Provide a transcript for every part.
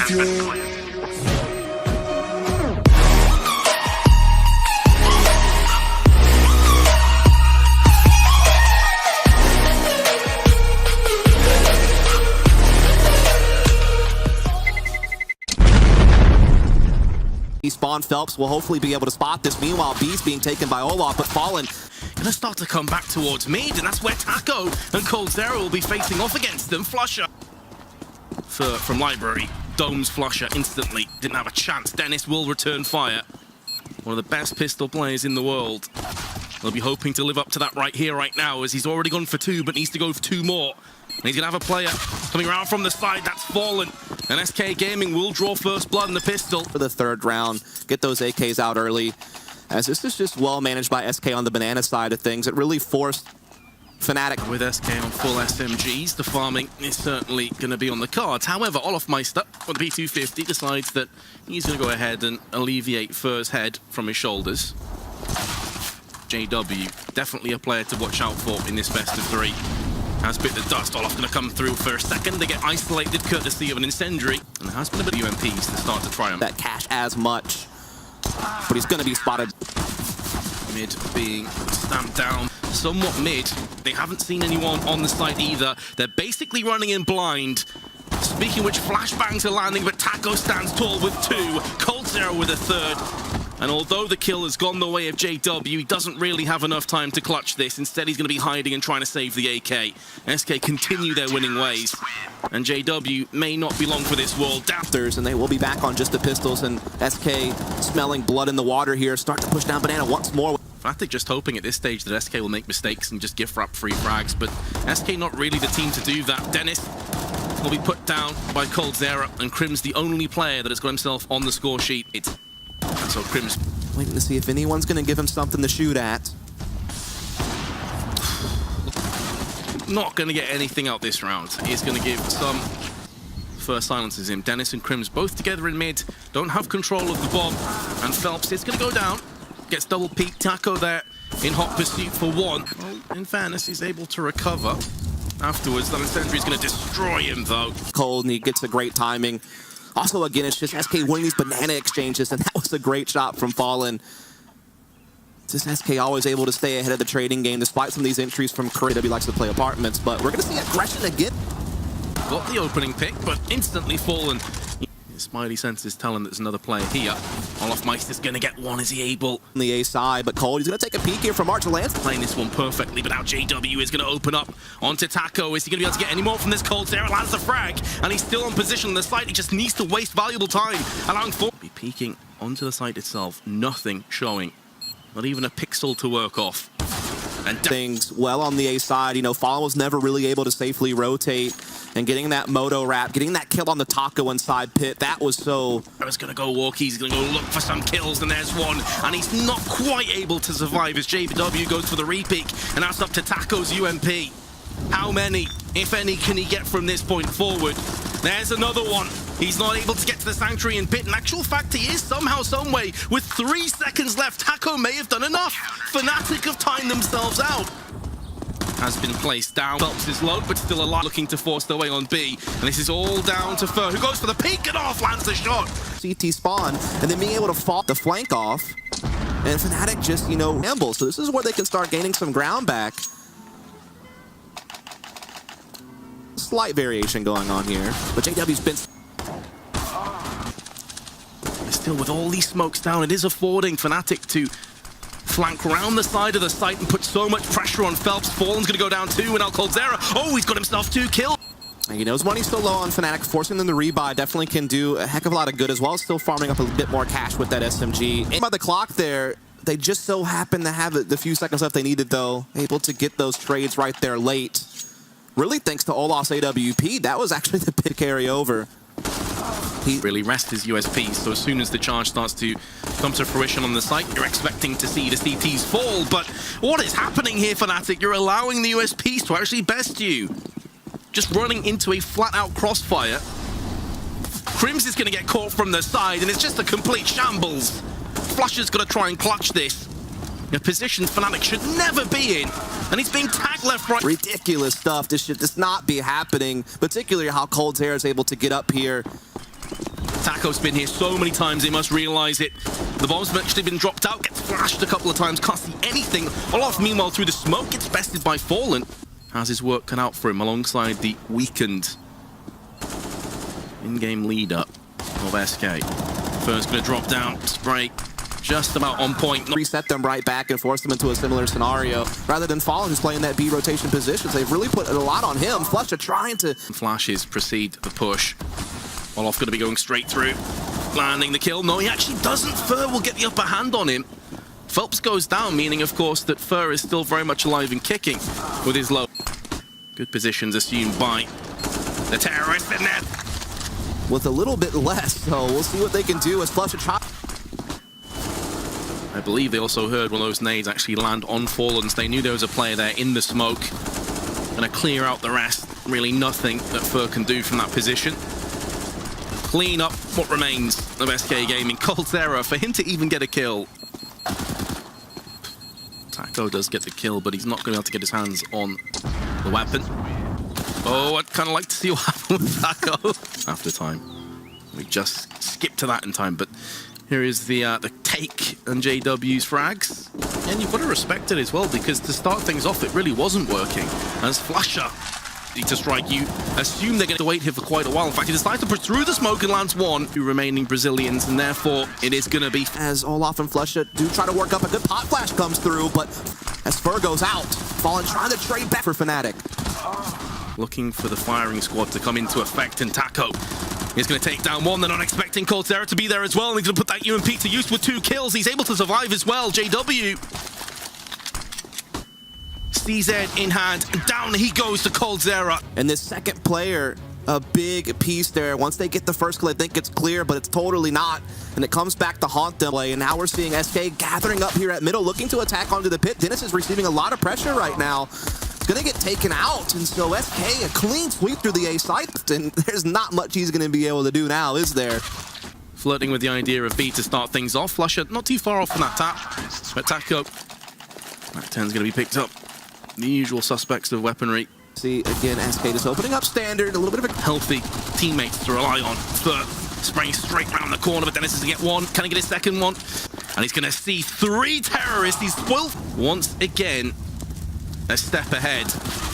Spawn Phelps will hopefully be able to spot this. Meanwhile, B's being taken by Olaf, but Fallen gonna start to come back towards mid, and that's where Taco and coldzera will be facing off against them. Flusher from Library. Domes Flusher instantly. Didn't have a chance. Dennis will return fire. One of the best pistol players in the world. They'll be hoping to live up to that right here, right now, as he's already gone for 2, but needs to go for 2 more. And he's gonna have a player coming around from the side. That's Fallen. And SK Gaming will draw first blood in the pistol. For the 3rd round, get those AKs out early. As this is just well managed by SK on the banana side of things. It really forced Fnatic. With SK on full SMGs, the farming is certainly going to be on the cards. However, Olafmeister on the P250 decides that he's going to go ahead and alleviate Fur's head from his shoulders. JW, definitely a player to watch out for in this best of 3. Has bit the dust. Olaf going to come through for a second. They get isolated courtesy of an incendiary. And there has been a bit of UMPs to start to try him. That cash as much. But he's going to be spotted. Mid being stamped down. Somewhat mid. They haven't seen anyone on the site either. They're basically running in blind. Speaking of which, flashbangs are landing, but Taco stands tall with 2. coldzera with a 3rd. And although the kill has gone the way of JW, he doesn't really have enough time to clutch this. Instead, he's going to be hiding and trying to save the AK. SK continue their winning ways. And JW may not be long for this world. And they will be back on just the pistols, and SK smelling blood in the water here. Start to push down banana once more. Fnatic just hoping at this stage that SK will make mistakes and just gift wrap free frags, but SK not really the team to do that. Dennis will be put down by coldzera, and Crim's the only player that has got himself on the score sheet. And so Crim's waiting to see if anyone's going to give him something to shoot at. Not going to get anything out this round. He's going to give some. First silences him. Dennis and Crim's both together in mid. Don't have control of the bomb. And Phelps is going to go down. Gets double peak. Taco there in hot pursuit for 1. Well, in fairness, he's able to recover. Afterwards, that incendiary is going to destroy him, though. Cold, and he gets the great timing. Also, again, it's just SK winning these banana exchanges, and that was a great shot from Fallen. Just SK always able to stay ahead of the trading game, despite some of these entries from Curry. W likes to play apartments, but we're going to see aggression again. Got the opening pick, but instantly Fallen. His spidey senses tell him there's another player here. Olafmeister's going to get one. Is he able? On the A side, but Cold, he's going to take a peek here from Archulance. Playing this one perfectly, but now JW is going to open up onto Taco. Is he going to be able to get any more from this coldzera? Lands the frag, and he's still on position on the site. He just needs to waste valuable time, allowing for be peeking onto the site itself. Nothing showing. Not even a pixel to work off. And things well on the A side. You know, Fallen was never really able to safely rotate. And getting that moto wrap, getting that kill on the Taco inside pit, that was so... I was going to go walk, he's going to go look for some kills, and there's one. And he's not quite able to survive as JW goes for the repeak. And that's up to Taco's UMP. How many, if any, can he get from this point forward? There's another one. He's not able to get to the Sanctuary and pit. In actual fact, he is somehow, someway. With 3 seconds left, Taco may have done enough. Fnatic have timed themselves out. Has been placed down. Phelps is low, but still alive, looking to force their way on B. And this is all down to Fur, who goes for the peek and off, lands the shot. CT spawn, and then being able to fall the flank off. And Fnatic just, you know, ramble. So this is where they can start gaining some ground back. Slight variation going on here, but JW's been... Still, with all these smokes down, it is affording Fnatic to flank around the side of the site and put so much pressure on Phelps. Fallen's going to go down 2, and now coldzera. Oh, he's got himself 2 kills. He knows money's still low on Fnatic. Forcing them to rebuy definitely can do a heck of a lot of good, as well as still farming up a bit more cash with that SMG. And by the clock there, they just so happen to have the few seconds left they needed, though. Able to get those trades right there late. Really thanks to Olaf's AWP. That was actually the big carry over. He really rests his USPs, so as soon as the charge starts to come to fruition on the site, you're expecting to see the CTs fall. But what is happening here, Fnatic? You're allowing the USPs to actually best you. Just running into a flat-out crossfire. Crims is going to get caught from the side, and it's just a complete shambles. Flusher's got to try and clutch this. A position Fnatic should never be in, and he's being tagged left, right. Ridiculous stuff. This should just not be happening, particularly how coldzera is able to get up here. Taco's been here so many times, they must realize it. The bomb's actually been dropped out, gets flashed a couple of times, can't see anything. Olaf, meanwhile, through the smoke, gets bested by Fallen. Has his work cut out for him alongside the weakened in-game leader of SK. First gonna drop down, spray. Just about on point. Reset them right back and force them into a similar scenario. Rather than Fallen, who's playing that B rotation positions, they've really put a lot on him. Flusha trying to... Flashes precede the push. Olaf gonna be going straight through. Landing the kill. No, he actually doesn't. Fur will get the upper hand on him. Phelps goes down, meaning, of course, that Fur is still very much alive and kicking with his low. Good positions assumed by the terrorist in there. With a little bit less, so we'll see what they can do as Flusha tries. I believe they also heard one of those nades actually land on Fallen, so they knew there was a player there in the smoke. Gonna clear out the rest. Really nothing that Fur can do from that position. Clean up what remains of SK Gaming. coldzera, for him to even get a kill. Taco does get the kill, but he's not going to be able to get his hands on the weapon. Oh, I'd kind of like to see what happened with Taco. After time. We just skipped to that in time, but here is the take and JW's frags. And you've got to respect it as well, because to start things off, it really wasn't working. As Flusha to strike, you assume they're going to wait here for quite a while. In fact, he decides to push through the smoke and lands one. Two remaining Brazilians, and therefore it is going to be... As Olaf and Flusha do try to work up, a good pot flash comes through, but as Fur goes out, Fallen trying to trade back for Fnatic. Looking for the firing squad to come into effect, and Taco is going to take down one. They're not expecting coldzera to be there as well, and he's going to put that UMP to use with 2 kills. He's able to survive as well. JW... CZ in hand, and down he goes to coldzera. And this second player, a big piece there. Once they get the first kill, I think it's clear, but it's totally not. And it comes back to haunt them. And now we're seeing SK gathering up here at middle, looking to attack onto the pit. Dennis is receiving a lot of pressure right now. It's going to get taken out. And so SK, a clean sweep through the A site. And there's not much he's going to be able to do now, is there? Flirting with the idea of B to start things off. Flusha not too far off from that tap. But Taco, that 10's going to be picked up. The usual suspects of weaponry. See, again, SK just opening up standard, a little bit of a healthy teammates to rely on. Fur spraying straight around the corner, but Dennis is going to get one. Can he get his second one? And he's going to see 3 terrorists. He's spoiled once again. A step ahead.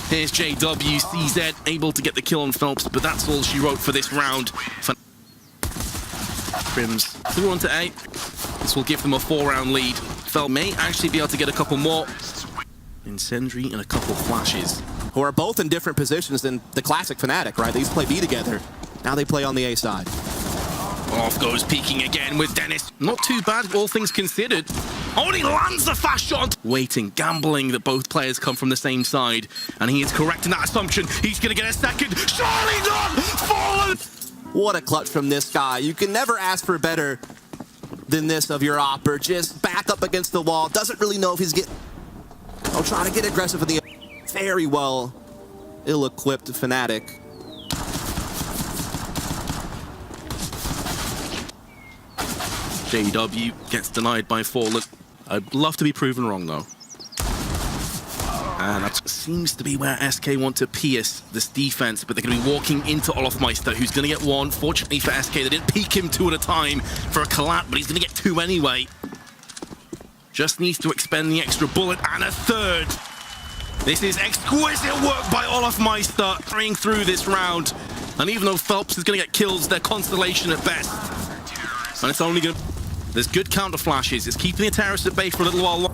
Here's JW, CZ, able to get the kill on Phelps, but that's all she wrote for this round. Crims through onto A. This will give them a 4-round lead. Fel may actually be able to get a couple more. Incendiary and a couple flashes. Who are both in different positions than the classic Fnatic, right? They used to play B together. Now they play on the A side. Off goes peeking again with Dennis. Not too bad, all things considered. Oh, and he lands the fast shot! Waiting, gambling that both players come from the same side. And he is correct in that assumption. He's going to get a second. Surely not! Fallen! What a clutch from this guy. You can never ask for better than this of your opper. Just back up against the wall. Doesn't really know if he's getting... I'll try to get aggressive with the very well ill-equipped Fnatic. JW gets denied by Fallen. I'd love to be proven wrong, though. And that seems to be where SK want to pierce this defense, but they're going to be walking into Olofmeister, who's going to get one. Fortunately for SK, they didn't peek him 2 at a time for a collat, but he's going to get 2 anyway. Just needs to expend the extra bullet and a 3rd. This is exquisite work by Olofmeister, carrying through this round. And even though Phelps is going to get kills, they're constellation at best. And it's only going to... There's good counter flashes. It's keeping the terrorists at bay for a little while.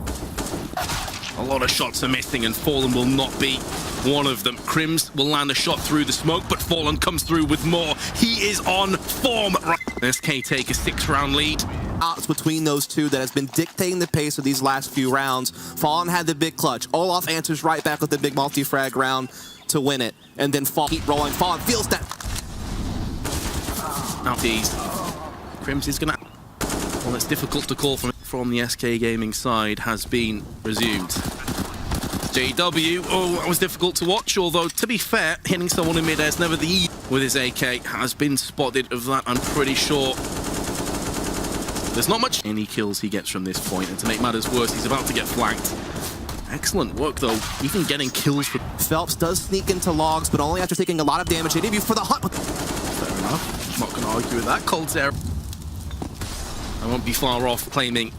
A lot of shots are missing, and Fallen will not be one of them. Crims will land a shot through the smoke, but Fallen comes through with more. He is on form. SK take a 6-round lead. Outs between those two that has been dictating the pace of these last few rounds. Fallen had the big clutch. Olaf answers right back with the big multi-frag round to win it. And then Fallen keep rolling. Fallen feels that. Out these. Crims is gonna... Well, it's difficult to call from the SK Gaming side has been resumed. JW, oh, that was difficult to watch, although, to be fair, hitting someone in mid-air is never the easy. With his AK, has been spotted of that, I'm pretty sure. There's not much any kills he gets from this point, and to make matters worse, he's about to get flanked. Excellent work, though, even getting kills. Phelps does sneak into logs, but only after taking a lot of damage. JW for the hunt. Fair enough. Not gonna argue with that. Coldzera, I won't be far off claiming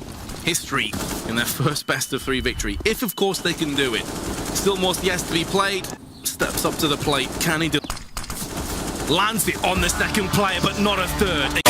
history in their first best of 3 victory, if of course they can do it. Still more CS to be played. Steps up to the plate. Can he do? Lands it on the second player, but not a third.